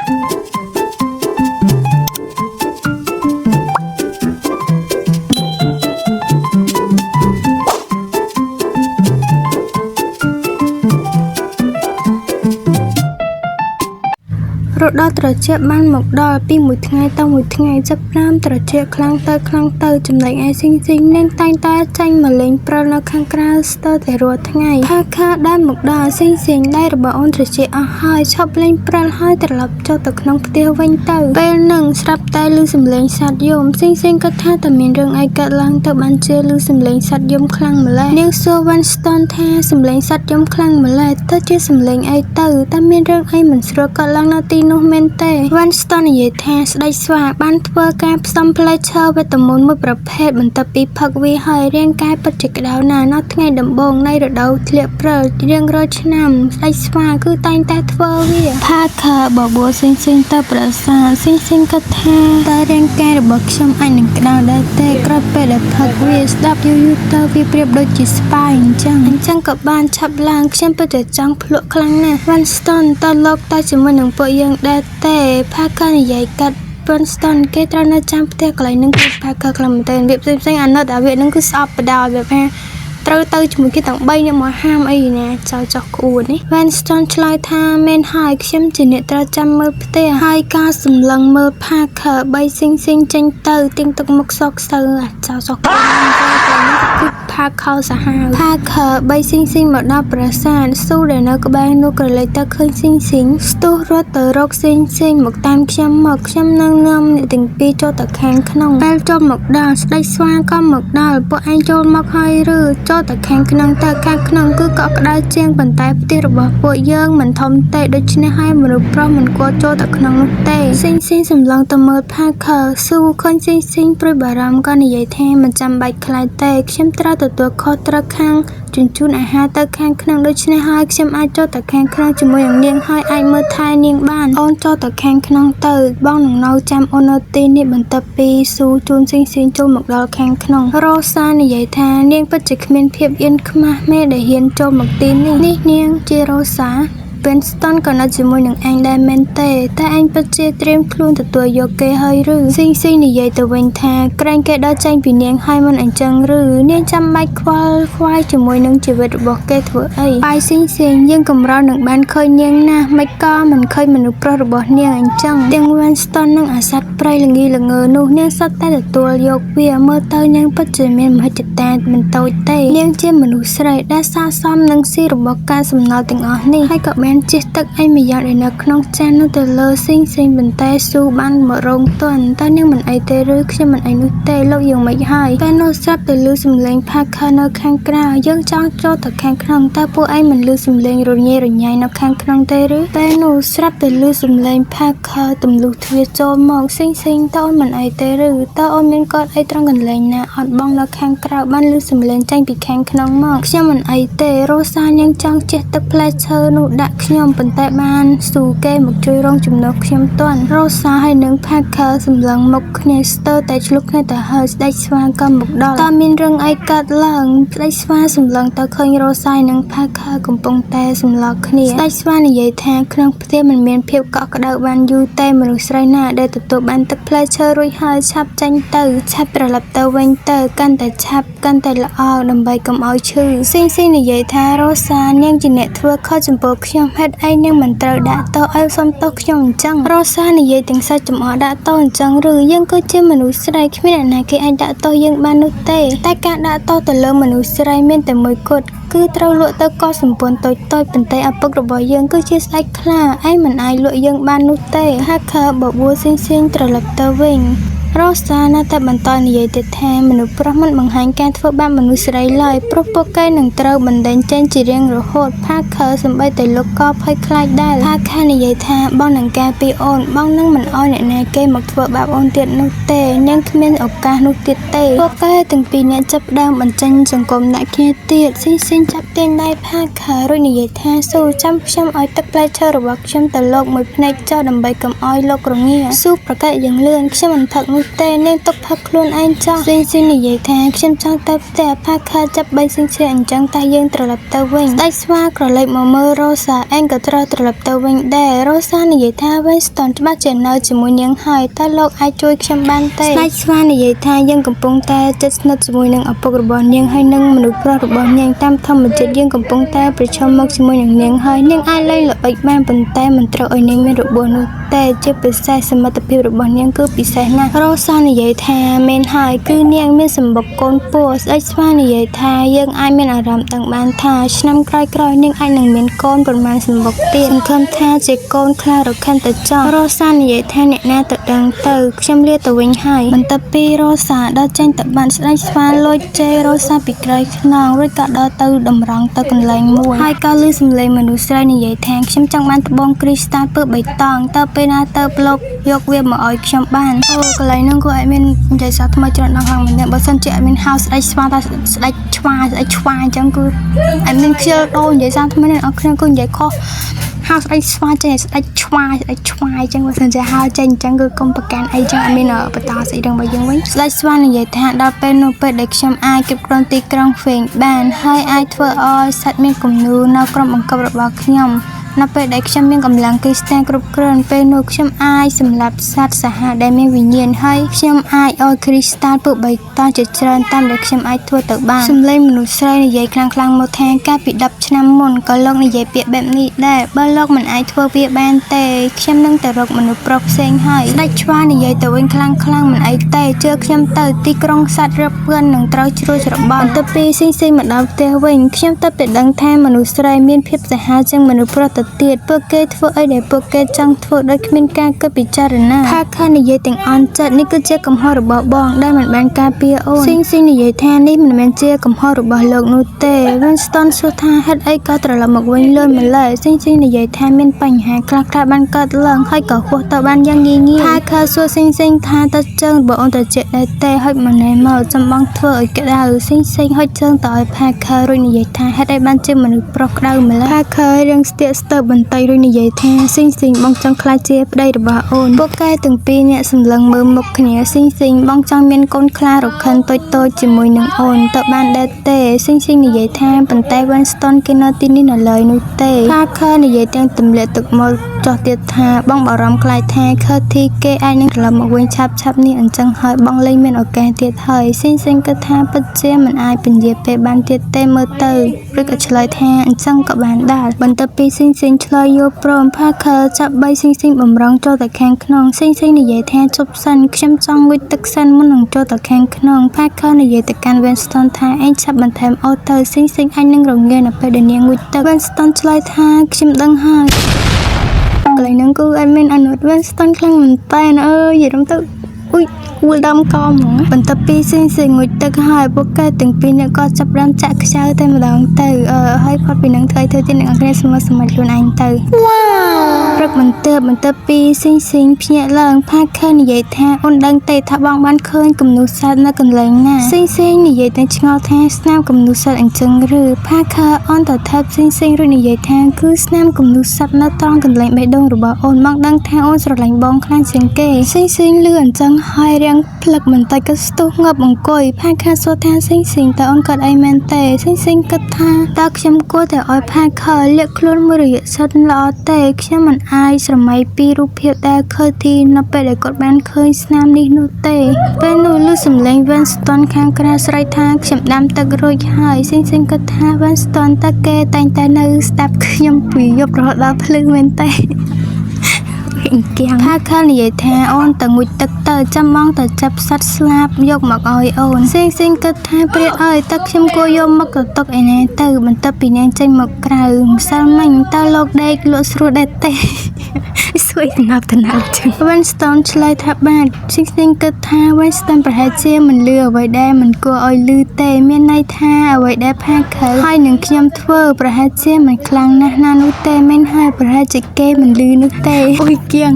รถดอตรเจี๊ยบบ้านหมกดอปีหมุดไงเต้าหมุดไงจับน้ำตรเจี๊ยบคลังเตอจำเลยไอซิงเน่งตายตาใจมาเล่นปลาละข้างกลางสเตอร์แต่รัวทั้งไงพาคาได้หมกดอซิงได้ระบอนตรเจี๊ยบหายชอบเล่นปลาให้แต่หลับเจ้าตกน้องเตียวเว้นเตอเป็นหนึ่งสลับได้ลือสำเร็จสัตย์ยมซิงก็ท่าแต่มีเรื่องไอกะลังแต่บันเจลือสำเร็จสัตย์ยมคลังมาเลยเนียงซัววันสตอนท่าสำเร็จสัตย์ยมคลังมาเลยถ้าเจสำเร็จไอเตอแต่มีเรื่องไอเหมือนสระกะลังนาตีโนเมนเต้วันสตอนนี้แทนได้สว่าบ้านเพื่อการซัมเพลเชอร์เวตมนต์เมื่อประเภทบรรทปีพักวิหารเรียงกายปัจจิกดาวนานอดไงดำบงในระดับเทียบเปรย์เรียงรชนำได้สว่าคือตันแต่เพื่อวิพาคาบอกบัวซิงตาประสานซิงกระแทกแต่เรียงกายระบบชมอันหนึ่งกดาวได้แต่กระเปิดพักวิสดับยูเตอร์วิเปรียบโดยจิตสปายจังกับบ้านชับลางเช่นประจัจังพลุครั้งน่ะวันสตอนตอนลอกตาจมูกหนึ่งปอยยังได้แต่พาคาใหญ่กัดบอนสตันเกตรานาจำเตะกลายนึงคือพาคากลัมเตนแบบซิงอันนั้นแต่แบบนึงคือสอบประดาวแบบแฮเตอจมูกที่ต่างใบเนี่ยมาห้ามไอ้เนี่ยเจ้าจอกอูนี่แวนสตันชลายทาเมนไฮเข้มจีเนตราจำมือเตะไฮกาสมลังมือพาคาใบซิงจังเตอติงตกมุกซอกเสือเจ้าจอกอูคือพาเข้าสหายพาคาใบซิงหมดดาวประสานสู้เดนกบายนุกเลยตะคืนซิงสตูรถเตอรกซิงหมกตามเข้มหมกเข้มนางเนี่ยถึงปีโจตะแคงขนมแปลจมหมกดาวได้สว่างก็หมกดาวพวกไอโจมกให้หรือโจตะแคงขนมแต่การขนมคือก็ได้เจียงปันไตปฏิระบบพวกเยื่อเหมือนทอมเตะโดยชนะให้มนุษย์เพราะมันกลัวโจตะขนมลูกเตะซิงสำรองตะเมิดพาคาสู้คนซิงปริบารามก็ในใหญ่แท้มันจำใบคลายเตะเข้มตราตัวคอตระคังจุนอาหารตะแคงขนมโดยชนะให้เข้มไอโจตะแคงขนมจมูกอย่างเนียงให้ไอเมื่อทายเนียงบ้านออนโจตะแคงขนมเตะบ้องหนังเนาจำโอนตีนี่บรรทปีสู้จูนซิงโจหมกดอลแคงขนมโรซาในใหญ่แท้เนียงปัจจิกเมนเพียบเย็นขมาแม่ได้เห็นโจหมกตีนี่เนียงเจโรซาเป็นสตันก่อนอาจจะมวยหนึ่งอันได้เมนเต้แต่อันปัจเจเตรียมคลุนตัวโยเกะให้หรือซิงในใหญ่ตัวเวนแทกรงแกได้ใจปีเนียงให้มันอันจังหรือเนียงจำใบควายจะมวยหนึ่งชีวิตบอกแกถั่วไอไปซิงยังกำเราหนึ่งบ้านเคยเนียงนะไม่ก็มันเคยมนุษย์ประระบบเนียงอันจังเตียงเวนสตันนั่งอาศัยไปละงีละเงอนูเนียงสัตแต่ตัวโยกเวียเมื่อเต้าเนียงปัจเจเมนมาจัดแต่มันโตเต้เนียงเจมนุษย์ใส่ได้ซาซ้ำนั่งซีระบบการสำเนาติงอ๋อนี่ให้กับแมนจิตตักไอไม่อยากได้นักน้องแจนนั่งแต่เลอซิงเป็นแต่สู้บ้านมารงต้นแต่เนี่ยมันไอเตรึกใช่มันไอนุเตโลกยังไม่ให้แต่โนซับแต่ลือสำเร็จพาคาโนแข่งกล้ายังจ้างโจแต่แข่งขนมแต่พวกไอมันลือสำเร็จรุนแรงนกแข่งขนมเตรึแต่โนซับแต่ลือสำเร็จพาคาตำลุทเวียโจมองซิงต้นมันไอเตรึแต่ออนมันก็ไอตรังกันเลยนะอดบ้องแล้วแข่งกล้าบ้านลือสำเร็จใจปีแข่งขนมมองใช่มันไอเตโรซายังจ้างเจตเพลเชอร์นุดักขยมเป็นแต่บ้านสู่เกมช่วยร้องจุ่มนกเข้มต้นโรซาให้หนึ่งพาคาสำลังมกเนสเตอร์แต่ชลุกในแต่เฮอร์ได้สว่างกำบกดอตามินเรื่องไอกัดหลังได้สว่างสำลังตาเคยโรซาหนึ่งพาคากำปงแต่สำลังเนียได้สว่างในใหญ่แทงเครื่องเทียมันเมียนเพียบเกาะกระดาบันยูเตมนุษย์ไรน่าได้ตัวบันตึกเพลเชอร์รุ่ยเฮอชับจังเตอร์ชับประลับเตอร์เวนเตอร์กันแต่ชับกันแต่ละอ้อดำใบกำเอาชื่อซิงในใหญ่แทโรซาเนี่ยจีเนตทัวข้อจมโปกยมเฮ็ดไอเนี่ยมันเตอร์ด่าโตไอสมโตขยมจังโรซาในใหญ่ถึงใส่จมอด่าโตจังหรือยังก็เชื่อมนุษย์ไรขี้ไม่ได้ไหนแค่ไอด่าโตยังบานุเตแต่การด่าโตแต่เลิมนุษย์ไรเม่นแต่มวยกดคือเต้าลวดเต้าก็สมบูรณ์ตัวเป็นไตอัปกระบอกยังก็เชื่อไอคลาไอมันไอลวดยังบานุเตถ้าเขาบอกบัวซิงตระลับเตอวิงโรซาน่าแต่บรรทอนใหญ่แต่แทนมนุษย์เพราะมันบังหันการทั่วบ้านมนุษย์ไรเลยเพราะพวกใกล้หนังเต้าบันเดินเจนจีเรียงหรือโหดภาคเขาสมบัติแต่ลูกก็ค่อยคลายได้ภาคข้าในใหญ่แทนบ้องหนังแกปีโอนบ้องนั่งมันอ้อยในเกมหมกทั่วแบบออนเตียนนุเตยังขมิ้นอกกานุเตียเตพวกใกล้ถึงปีนี้จับดาวบันจันสังคมหนักเคียเตียซิงจับเตียนได้ภาคเขารุ่ยในใหญ่แทนสู้ช้ำอ้อยตะไคร้เชอร์วักช้ำแต่โลกมือพนักเจ้าดำใบกำอ้อยโลกรงเงียสู้ประกาศอย่างเลื่อนช้ำมันถักเม នោះទេនាងទុកផឹកខ្លួនឯងចោះស៊ីនិយាយថាខ្ញុំចង់ទៅផ្ទះផាខើចាប់បីស៊ីអញ្ចឹងតែយើងត្រឡប់ទៅវិញស្ដេចស្វាក្រឡេកមកមើលរ៉ូសាឯងក៏ត្រូវត្រឡប់ទៅវិញដែររ៉ូសានិយាយថាWinstonច្បាស់ជានៅជាមួយនាងហើយតើលោកអាចជួយខ្ញុំបានទេស្ដេចស្វានិយាយថាយើងកំពុងតែជិតស្និទ្ធជាមួយនឹងឪពុករបស់នាងហើយនឹងមនុស្សប្រុសរបស់នាងតាមធម្មជាតិយើងកំពុងតែប្រឈមមុខជាមួយនឹងនាងហើយនាងអាចលេងល្បិចបានប៉ុន្តែមិនត្រូវឲ្យនាងមានរបួសនោះតែជាពិសេសសមត្ថភាពរបស់នាងគឺពិសេសណាស់រ៉ូសានិយាយថាមែនហើយគឺនាងមានសម្បុកកូនពស់ស្ដេចស្វានិយាយថាយើងអាចមានអារម្មណ៍ដឹងបានថាឆ្នាំក្រោយៗនាងអាចនឹងមានកូនប្រមាណសម្បុកទៀតសង្ឃឹមថាជាកូនខ្លារខិនទៅចោះរ៉ូសានិយាយថាអ្នកណាទៅដឹងទៅខ្ញុំលាទៅវិញហើយបន្ទាប់ពីរ៉ូសាដើរចេញទៅបានស្ដេចស្វាលួចជេររ៉ូសាពីក្រោយខ្នងរួចក៏ដើរទៅតម្រង់ទៅកន្លែងមួយហើយក៏ឮសំឡេងមនុស្សស្រីនិយាយថាខ្ញុំចង់បានត្បូងគ្រីស្តាល់ពើបៃតងតើពេលណាទៅលោកយកវាមកឲ្យខ្ញុំបានកន្លែងហ្នឹងក៏អាចមាននិយាយសារថ្មីច្រើនដល់ខាងម្នាក់បើសិនជាអត់មានហៅស្ដេចស្វាតែស្ដេចឆ្វាអញ្ចឹងគឺអត់មានខ្ជិលដូរនិយាយសារថ្មីនេះអត់គ្នាគឺនិយាយខុសហៅស្ដេចស្វាចេះស្ដេចឆ្វាអញ្ចឹងបើសិនជាហៅចេញអញ្ចឹងគឺកុំប្រកាន់អីចឹងអត់មានបន្តស្អីដល់មកយើងវិញស្ដេចស្វានិយាយថាដល់ពេលនោះពេលដែលខ្ញុំអាចគ្រប់គ្រងទីក្រុងហ្វេងបានហើយអាចធ្វើឲ្យសត្វមានគំនូរនៅក្រុមបង្កប់របស់ខ្ញុំនៅពេលដែលខ្ញុំមានកម្លាំងគ្រីស្តាល់គ្រប់គ្រាន់ពេលនោះខ្ញុំអាចសម្លាប់សត្វសាហាវដែលមានវិញ្ញាណហើយខ្ញុំអាចឲ្យគ្រីស្តាល់ពើបៃតងជាច្រើនតាមដែលខ្ញុំអាចធ្វើទៅបានសំឡេងមនុស្សស្រីនិយាយខ្លាំងមកថាកាលពី10ឆ្នាំមុនក៏លោកនិយាយពាក្យបែបនេះដែរបើលោកមិនអាចធ្វើវាបានទេខ្ញុំនឹងទៅរកមនុស្សប្រុសផ្សេងហើយស្ដេចឆ្វានិយាយទៅវិញខ្លាំងមិនអីទេជឿខ្ញុំទៅទីក្រុងសត្វរឹបពឿននឹងត្រូវជ្រួលច្របល់បន្ទាប់ពីស៊ីមកដល់ផ្ទះវិញខ្ញុំទៅតែដឹងថាមនុស្សស្រីមានភាពសាហាវជាងមនុស្សប្រុសទៀតពួកគេធ្វើអីដែលពួកគេចង់ធ្វើដោយគ្មានការគិតពិចារណាផាខនិយាយទាំងអន់ចិត្តនេះគឺជាកំហុសរបស់បងដែលមិនបានការពារអូនស៊ីនិយាយថានេះមិនមែនជាកំហុសរបស់លោកនោះទេ Winston សួរថាហេតុអីក៏ត្រឡប់មកវិញលឿនម្ល៉េះស៊ីនិយាយថាមានបញ្ហាខ្លះបានកើតឡើងហើយក៏ហួសទៅបានយ៉ាងងាយផាខសួរស៊ីថាតើជើងរបស់អូនត្រជាក់ដែរទេហុចម្នេះមកចំបងធ្វើឲ្យក្តៅស៊ីហុចជើងទៅឲ្យផាខរួចនិយាយថាហេតុអីបានជាមនុស្សប្រុសក្តៅម្ល៉េះផាខរៀងស្ទាក់ស្ទើរបន្តិចរួចនិយាយថាស៊ីបងចង់ខ្លាចជាប្តីរបស់អូនពួកគេទាំងពីរអ្នកសម្លឹងមើលមុខគ្នាស៊ីបងចង់មានកូនខ្លារខិនតូចជាមួយនឹងអូនតើបានដែរទេស៊ីនិយាយថាប៉ុន្តែ Winston គេនៅទីនេះនៅឡើយនោះទេផាខនិយាយទាំងទម្លាក់ទឹកមកចោះទៀតថាបងបារម្ភខ្លាចថាខើធីគេអាចនឹងត្រឡប់មកវិញឆាប់នេះអញ្ចឹងហើយបងលែងមានឱកាសទៀតហើយស៊ីគិតថាពិតជាមិនអាចពន្យាពេលបានទៀតទេមើលទៅឬក៏ឆ្លើយថាអញ្ចឹងក៏បានដែរបន្ទាប់ពីស៊ីឆ្លើយយកព្រមផាខចាប់បីស៊ីបំរុងចូលទៅខាងក្នុងស៊ីនិយាយថាជប់សិនខ្ញុំចង់ងុយទឹកសិនមុននឹងចូលទៅខាងក្នុងផាខនិយាយទៅកាន់ Winston ថាឯងឆាប់បន្ថែមអូសទៅស៊ីអាចនឹងរងានៅពេលដែលនាងងុយទឹក Winston ឆ្លើយថាខ្ញុំដឹងហើយកន្លែងហ្នឹងគឺអត់មានអនុត្ត Winston ខ្លាំងមែនតើអើយនិយាយរំទៅអ៊ុយគួលដើមកហ្មងបន្ទាប់ពីស៊ីងុយទឹកហើយពួកគេទាំងពីរនាក់ក៏ចាប់ផ្ដើមចាក់ខ្ចៅតែម្ដងទៅហើយផុតពីនឹងធ្វើទៀតអ្នកអង្គគ្នាសម្រាប់ខ្លួនឯងទៅវ៉ាព្រឹកបន្ទាប់ពីស៊ីងភ្ញាក់ឡើងផាខនិយាយថាអូនដឹងទេថាបងបានឃើញគំនូរសត្វនៅកន្លែងណាស៊ីងនិយាយតែឆ្ងល់ថាស្នាមគំនូរសត្វអញ្ចឹងឬផាខអូនទៅថើបស៊ីងរួចនិយាយថាគឺស្នាមគំនូរសត្វនៅត្រង់កន្លែងបេះដូងរបស់អូនមកដឹងថាអូនស្រឡាញ់បងខ្លាំងជាងគេស៊ីងលឺអញ្ចឹងហើយរៀងផ្លឹកបន្តិចក៏ស្ទុះងាប់អង្គុយផាខសួរថាស៊ីងតើអូនគាត់អីមែនទេស៊ីងគិតថាតើខ្ញុំគួរតែឲ្យផាខលាក់ខ្លួនមួយរយៈសិនល្អទេខ្ញុំមិនអាចស្រមៃពីរូបភាពដែលឃើញទីនៅពេលដែលគាត់បានឃើញស្នាមនេះនោះទេពេលនោះឮសំឡេង Winston ខាងក្រៅស្រែកថាខ្ញុំដាំទឹករួចហើយស៊ីងគិតថា Winston តើគេតែងតែនៅស្ដាប់ខ្ញុំពីយប់រហូតដល់ភ្លឺមែនទេផាខនិយាយថាអូនទៅងុយទឹកទៅចាំមកទៅចាប់សត្វស្លាបយកមកឲ្យអូនស៊ីងគិតថាព្រះអើយតើខ្ញុំគួរយកមកទៅទុកឯណាទៅបន្ទាប់ពីនាងចេញមកក្រៅម្សិលមិញតើលោកដេកលក់ស្រួលដែរទេសួយតំណប់ចឹង Winston ឆ្លើយថាបាទស៊ីងគិតថា Winston ប្រហែលជាមិនលឺអ្វីដែលមិនគួរឲ្យលឺទេមានន័យថាអ្វីដែលផាខហើយនឹងខ្ញុំធ្វើប្រហែលជាមិនខ្លាំងណាស់ណានោះទេមែនហើយប្រហែលជាគេមិនលឺនោះទេអូយគៀង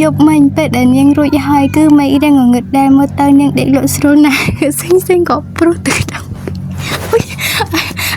យប់មិញពេលដែលនាងរួចហើយគឺមេឃរៀងងងឹតដែរមើលទៅនាងដេកលក់ស្រួលណាស់ស៊ីងក៏ព្រោះទៅដល់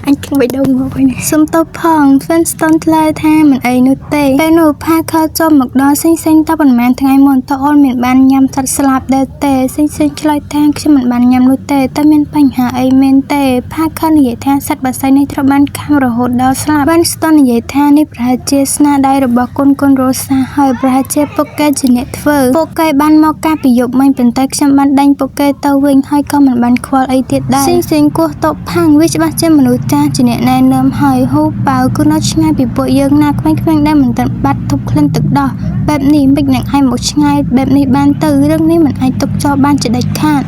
អញ បីដងមកវិញសុំតបផង Winston ថ្លែងថាមិនអីនោះទេពេលនោះ Parker ចូលមកដល់សេងតប៉ុន្មានថ្ងៃមុនតើអូនមានបានញ៉ាំសត្វស្លាប់ដែរទេសេងឆ្លើយថាខ្ញុំមិនបានញ៉ាំនោះទេតើមានបញ្ហាអីមែនទេ Parker និយាយថាសត្វបក្សីនេះត្រូវបានខាំរហូតដល់ស្លាប់ Winston និយាយថានេះប្រហែលជាស្នាដៃរបស់កូន Rosa ហើយប្រហែលជាពួកគេជាអ្នកធ្វើពួកគេបានមកកាលពីយប់មិញប៉ុន្តែខ្ញុំបានដេញពួកគេទៅវិញហើយក៏មិនបានខ្វល់អីទៀតដែរសេងគោះតបផាំងវាច្បាស់ជាមនុស្សចាស់ជាអ្នកណែនាំហើយហូប៉ៅគឺនៅឆ្ងាយពីពួកយើងណាក្មេងៗដែលមិនទាន់បាត់ទប់ក្លិនទឹកដោះបែបនេះមិននឹងឲ្យមកឆ្ងាយបែបនេះបានទៅរឿងនេះមិនអាចទុកចោលបានជាដាច់ខាត